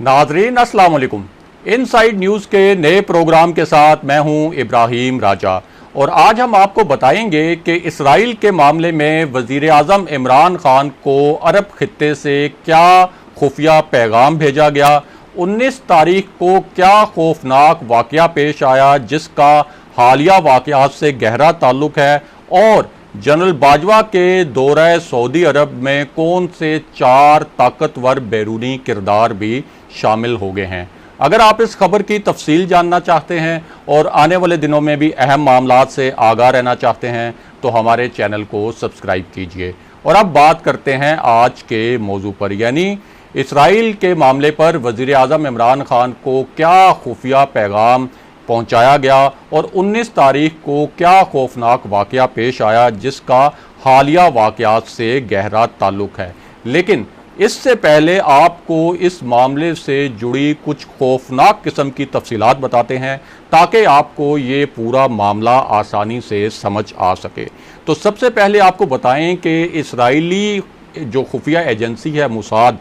नाजरीन अस्सलाम वालेकुम। इनसाइड न्यूज़ के नए प्रोग्राम के साथ मैं हूं इब्राहिम राजा और आज हम आपको बताएंगे कि इसराइल के मामले में वज़ीर आज़म इमरान खान को अरब खित्ते से क्या खुफिया पैगाम भेजा गया, 19 तारीख को क्या खौफनाक वाक़या पेश आया जिसका हालिया वाक़यात से गहरा ताल्लुक़ है और जनरल बाजवा के दौरे सऊदी अरब में कौन से 4 ताकतवर बैरूनी किरदार भी शामिल हो गए हैं। अगर आप इस खबर की तफसील जानना चाहते हैं और आने वाले दिनों में भी अहम मामलात से आगाह रहना चाहते हैं तो हमारे चैनल को सब्सक्राइब कीजिए। और अब बात करते हैं आज के मौजू पर, यानी इसराइल के मामले पर वज़ीर आज़म इमरान खान को क्या खुफिया पैगाम पहुंचाया गया और 19 तारीख को क्या खौफनाक वाक़या पेश आया जिसका हालिया वाक़यात से गहरा ताल्लुक़ है। लेकिन इससे पहले आपको इस मामले से जुड़ी कुछ खौफनाक किस्म की तफसीलात बताते हैं ताकि आपको ये पूरा मामला आसानी से समझ आ सके। तो सबसे पहले आपको बताएं कि इसराइली जो खुफिया एजेंसी है मोसाद,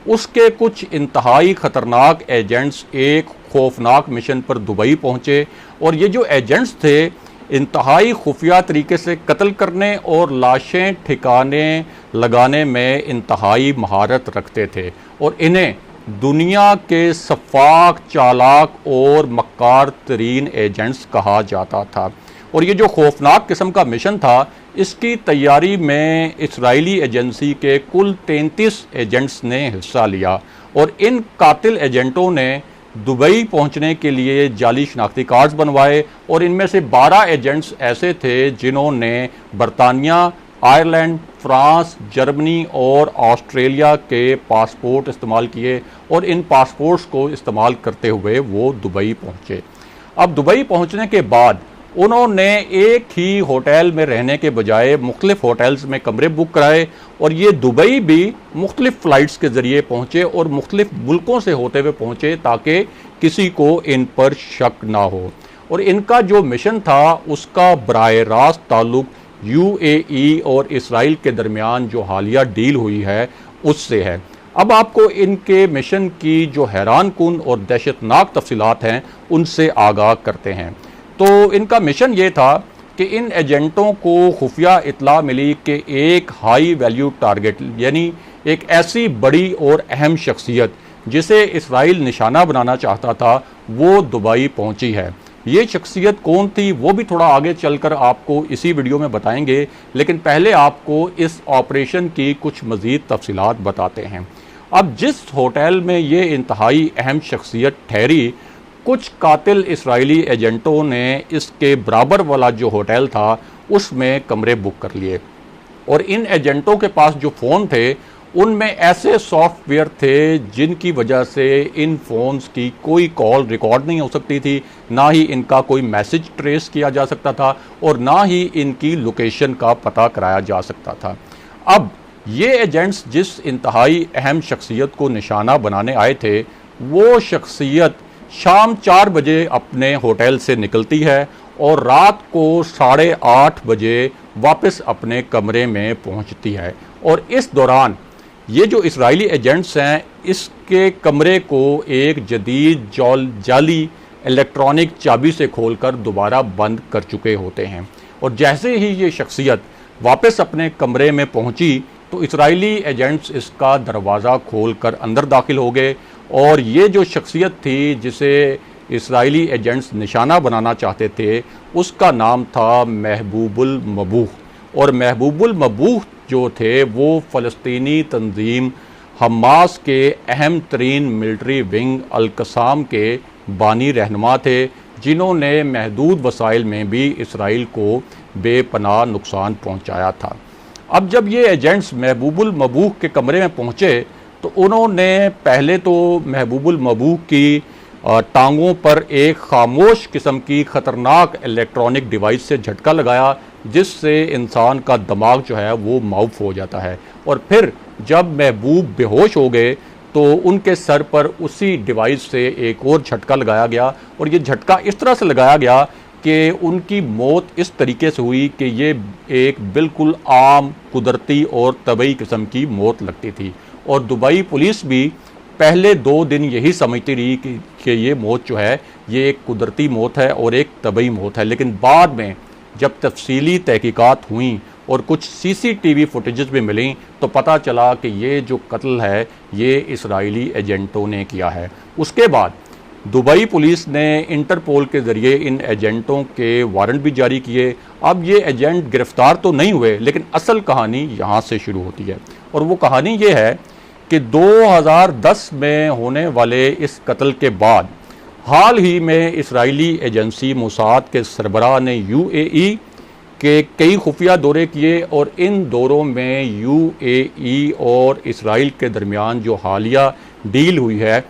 उसके कुछ इंतहाई ख़तरनाक एजेंट्स एक खौफनाक मिशन पर दुबई पहुंचे और ये जो एजेंट्स थे इंतहाई खुफिया तरीके से कत्ल करने और लाशें ठिकाने लगाने में इंतहाई महारत रखते थे और इन्हें दुनिया के सफाक, चालाक और मक्कार तरीन एजेंट्स कहा जाता था। और ये जो खौफनाक किस्म का मिशन था इसकी तैयारी में इसराइली एजेंसी के कुल 33 एजेंट्स ने हिस्सा लिया और इन कातिल एजेंटों ने दुबई पहुंचने के लिए जाली शनाख्ती कार्ड्स बनवाए और इनमें से 12 एजेंट्स ऐसे थे जिन्होंने बरतानिया, आयरलैंड, फ्रांस, जर्मनी और ऑस्ट्रेलिया के पासपोर्ट इस्तेमाल किए और इन पासपोर्ट्स को इस्तेमाल करते हुए वो दुबई पहुंचे। अब दुबई पहुंचने के बाद उन्होंने एक ही होटल में रहने के बजाय मुख्तलिफ होटल्स में कमरे बुक कराए और ये दुबई भी मुख्तलिफ फ़्लाइट्स के ज़रिए पहुँचे और मुख्तलिफ मुल्कों से होते हुए पहुँचे ताकि किसी को इन पर शक ना हो। और इनका जो मिशन था उसका बराह रास्त ताल्लुक़ UAE और इसराइल के दरमियान जो हालिया डील हुई है उससे है। अब आपको इनके मिशन की जो हैरान कुन और दहशतनाक तफसीलात हैं उनसे आगाह करते हैं। तो इनका मिशन ये था कि इन एजेंटों को खुफिया इतला मिली कि एक हाई वैल्यू टारगेट यानी एक ऐसी बड़ी और अहम शख्सियत जिसे इसराइल निशाना बनाना चाहता था वो दुबई पहुंची है। ये शख्सियत कौन थी वो भी थोड़ा आगे चलकर आपको इसी वीडियो में बताएंगे, लेकिन पहले आपको इस ऑपरेशन की कुछ मज़ीद तफसीलात बताते हैं। अब जिस होटल में ये इंतहाई अहम शख्सियत ठहरी, कुछ कातिल इसराइली एजेंटों ने इसके बराबर वाला जो होटल था उसमें कमरे बुक कर लिए और इन एजेंटों के पास जो फ़ोन थे उनमें ऐसे सॉफ्टवेयर थे जिनकी वजह से इन फ़ोन्स की कोई कॉल रिकॉर्ड नहीं हो सकती थी, ना ही इनका कोई मैसेज ट्रेस किया जा सकता था और ना ही इनकी लोकेशन का पता कराया जा सकता था। अब ये एजेंट्स जिस इंतहाई अहम शख्सियत को निशाना बनाने आए थे वो शख्सियत शाम 4 बजे अपने होटल से निकलती है और रात को 8:30 बजे वापस अपने कमरे में पहुंचती है। और इस दौरान ये जो इसराइली एजेंट्स हैं इसके कमरे को एक जदीद जाली इलेक्ट्रॉनिक चाबी से खोलकर दोबारा बंद कर चुके होते हैं। और जैसे ही ये शख्सियत वापस अपने कमरे में पहुंची तो इसराइली एजेंट्स इसका दरवाज़ा खोलकर अंदर दाखिल हो गए और ये जो शख्सियत थी जिसे इसराइली एजेंट्स निशाना बनाना चाहते थे उसका नाम था महबूबुल मबूह। और महबूबुल मबूह जो थे वो फ़लस्तीनी तंजीम हमास के अहम तरीन मिलिट्री विंग अल-कसाम के बानी रहनुमा थे जिन्होंने महदूद वसाइल में भी इसराइल को बेपनाह नुकसान पहुंचाया था। अब जब ये एजेंट्स महबूबुल मबूह के कमरे में पहुंचे तो उन्होंने पहले तो महबूबुल मबूह की टांगों पर एक खामोश किस्म की ख़तरनाक इलेक्ट्रॉनिक डिवाइस से झटका लगाया जिससे इंसान का दिमाग जो है वो माउफ हो जाता है। और फिर जब महबूब बेहोश हो गए तो उनके सर पर उसी डिवाइस से एक और झटका लगाया गया और ये झटका इस तरह से लगाया गया कि उनकी मौत इस तरीके से हुई कि ये एक बिल्कुल आम, कुदरती और तबई किस्म की मौत लगती थी। और दुबई पुलिस भी पहले 2 दिन यही समझती रही कि ये मौत जो है ये एक कुदरती मौत है और एक तबई मौत है, लेकिन बाद में जब तफसीली तहकीकात हुई और कुछ सीसीटीवी फुटेजेस भी मिली तो पता चला कि ये जो कत्ल है ये इसराइली एजेंटों ने किया है। उसके बाद दुबई पुलिस ने इंटरपोल के ज़रिए इन एजेंटों के वारंट भी जारी किए। अब ये एजेंट गिरफ्तार तो नहीं हुए, लेकिन असल कहानी यहाँ से शुरू होती है और वो कहानी ये है कि 2010 में होने वाले इस कत्ल के बाद हाल ही में इसराइली एजेंसी मोसाद के सरबराह ने यूएई के कई खुफिया दौरे किए और इन दौरों में यूएई और इसराइल के दरमियान जो हालिया डील हुई है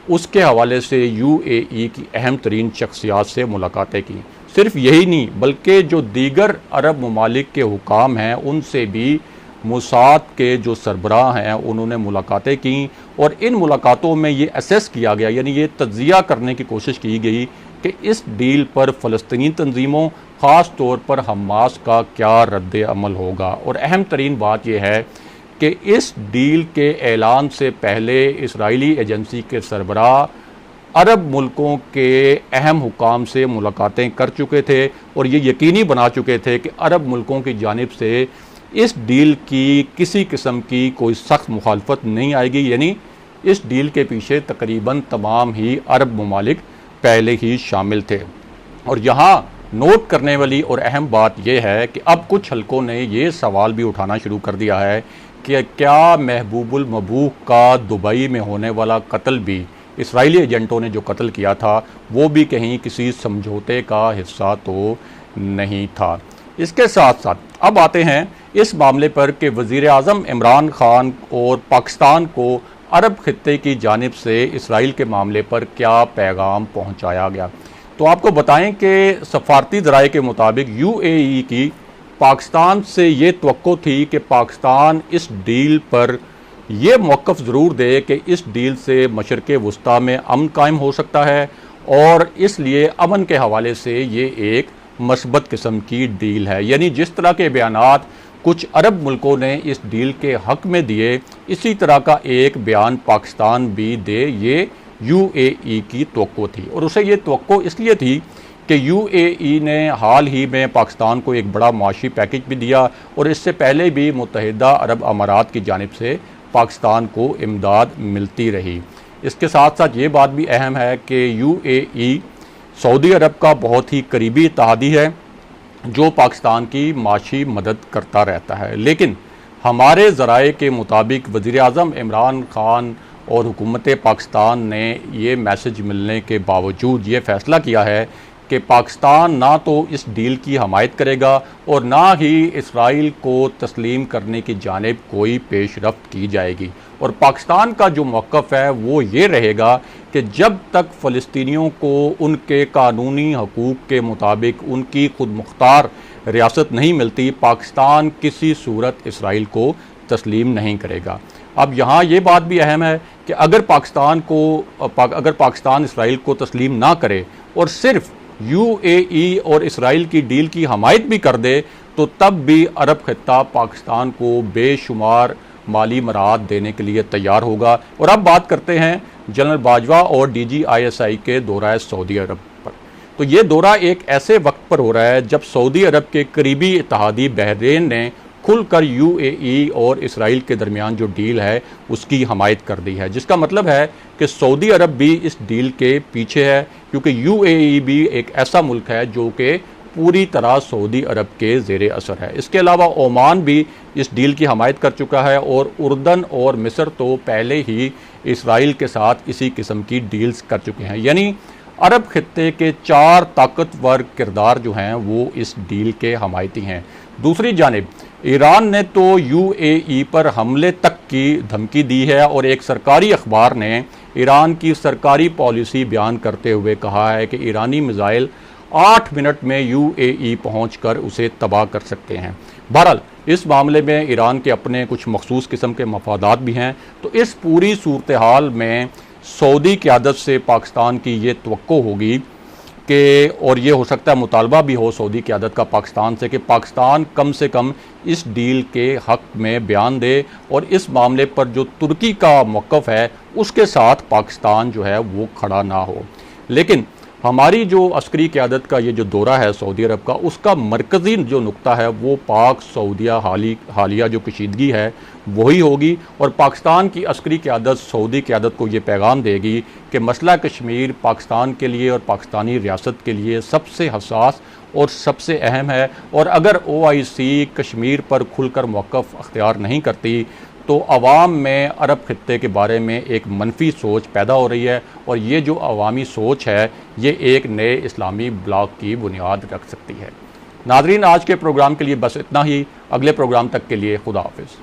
उसके हवाले से यूएई की अहम तरीन शख्सियात से मुलाकातें की। सिर्फ यही नहीं बल्कि जो दीगर अरब ममालिक के हुकाम हैं उनसे भी मोसाद के जो सरबराह हैं उन्होंने मुलाकातें की और इन मुलाकातों में ये असेस किया गया, यानी ये तज्जिया करने की कोशिश की गई कि इस डील पर फ़लस्तीनी तंजीमों ख़ास तौर पर हमास का क्या रद्द अमल होगा। और अहम तरीन बात यह है कि इस डील के ऐलान से पहले इसराइली एजेंसी के सरबराह अरब मुल्कों के अहम हुकाम से मुलाकातें कर चुके थे और ये यकीनी बना चुके थे कि अरब मुल्कों की जानिब से इस डील की किसी किस्म की कोई सख्त मुखालफत नहीं आएगी, यानी इस डील के पीछे तकरीबन तमाम ही अरब ममालिक पहले ही शामिल थे। और यहाँ नोट करने वाली और अहम बात यह है कि अब कुछ हलकों ने ये सवाल भी उठाना शुरू कर दिया है कि क्या महबूबुल मबूह का दुबई में होने वाला कत्ल भी, इसराइली एजेंटों ने जो कत्ल किया था वो भी कहीं किसी समझौते का हिस्सा तो नहीं था। इसके साथ साथ अब आते हैं इस मामले पर कि वज़ीर आज़म इमरान खान और पाकिस्तान को अरब खित्ते की जानिब से इसराइल के मामले पर क्या पैगाम पहुंचाया गया। तो आपको बताएं कि सफारती ज़राए के मुताबिक यूएई की पाकिस्तान से ये तवक्को थी कि पाकिस्तान इस डील पर यह मौक़िफ़ ज़रूर दे कि इस डील से मशरिक़ वुस्ता में अमन कायम हो सकता है और इसलिए अमन के हवाले से ये एक मस्बत किस्म की डील है। यानी जिस तरह के बयानात कुछ अरब मुल्कों ने इस डील के हक़ में दिए, इसी तरह का एक बयान पाकिस्तान भी दे, ये यूएई की तवक्को थी। और उसे ये तवक्को इसलिए थी कि यूएई ने हाल ही में पाकिस्तान को एक बड़ा माशी पैकेज भी दिया और इससे पहले भी मुत्तहिदा अरब अमारात की जानिब से पाकिस्तान को इमदाद मिलती रही। इसके साथ साथ ये बात भी अहम है कि यूएई सऊदी अरब का बहुत ही करीबी इत्तेहादी है जो पाकिस्तान की माशी मदद करता रहता है। लेकिन हमारे ज़राए के मुताबिक वज़ीर आज़म इमरान खान और हुकूमत पाकिस्तान ने ये मैसेज मिलने के बावजूद ये फ़ैसला किया है कि पाकिस्तान ना तो इस डील की हमायत करेगा और ना ही इसराइल को तस्लीम करने की जानिब कोई पेशरफ्त की जाएगी। और पाकिस्तान का जो मौक़िफ़ है वो ये रहेगा कि जब तक फ़लस्तीनियों को उनके कानूनी हकूक़ के मुताबिक उनकी खुद मुख्तार रियासत नहीं मिलती, पाकिस्तान किसी सूरत इसराइल को तस्लीम नहीं करेगा। अब यहाँ ये बात भी अहम है कि अगर पाकिस्तान इसराइल को तस्लीम ना करे और सिर्फ यूएई और इसराइल की डील की हमायत भी कर दे तो तब भी अरब खित्ता पाकिस्तान को बेशुमार माली मराहत देने के लिए तैयार होगा। और अब बात करते हैं जनरल बाजवा और DGISI के दौरा सऊदी अरब पर। तो ये दौरा एक ऐसे वक्त पर हो रहा है जब सऊदी अरब के करीबी इत्तेहादी बहरीन ने खुलकर यूएई और इसराइल के दरमियान जो डील है उसकी हमायत कर दी है, जिसका मतलब है कि सऊदी अरब भी इस डील के पीछे है, क्योंकि यूएई भी एक ऐसा मुल्क है जो कि पूरी तरह सऊदी अरब के ज़ेरे असर है। इसके अलावा ओमान भी इस डील की हमायत कर चुका है और उर्दन और मिस्र तो पहले ही इसराइल के साथ इसी किस्म की डील्स कर चुके हैं। यानी अरब खित्ते के 4 ताकतवर किरदार जो हैं वो इस डील के हमायती हैं। दूसरी जानिब ईरान ने तो यूएई पर हमले तक की धमकी दी है और एक सरकारी अखबार ने ईरान की सरकारी पॉलिसी बयान करते हुए कहा है कि ईरानी मिसाइल 8 मिनट में यूएई पहुंचकर उसे तबाह कर सकते हैं। बहरहाल इस मामले में ईरान के अपने कुछ मखसूस किस्म के मफादात भी हैं। तो इस पूरी सूरत हाल में सऊदी क़यादत से पाकिस्तान की ये तवक्को होगी कि और ये हो सकता है मुतालबा भी हो सऊदी क़यादत का पाकिस्तान से कि पाकिस्तान कम से कम इस डील के हक़ में बयान दे और इस मामले पर जो तुर्की का मौक़िफ़ है उसके साथ पाकिस्तान जो है वो खड़ा ना हो। लेकिन हमारी जो अस्करी क़यादत का ये जो दौरा है सऊदी अरब का, उसका मरकज़ी जो नुक्ता है वो पाक सऊदिया हालिया जो कशीदगी है वही होगी और पाकिस्तान की अस्करी क़यादत सऊदी क़यादत को ये पैगाम देगी कि मसला कश्मीर पाकिस्तान के लिए और पाकिस्तानी रियासत के लिए सबसे हसास और सबसे अहम है। और अगर OIC कश्मीर पर खुलकर मौक़िफ़ अख्तियार नहीं करती तो अवाम में अरब खित्ते के बारे में एक मनफी सोच पैदा हो रही है और ये जो अवामी सोच है ये एक नए इस्लामी ब्लॉक की बुनियाद रख सकती है। नाज़रीन, आज के प्रोग्राम के लिए बस इतना ही। अगले प्रोग्राम तक के लिए खुदा हाफिज़।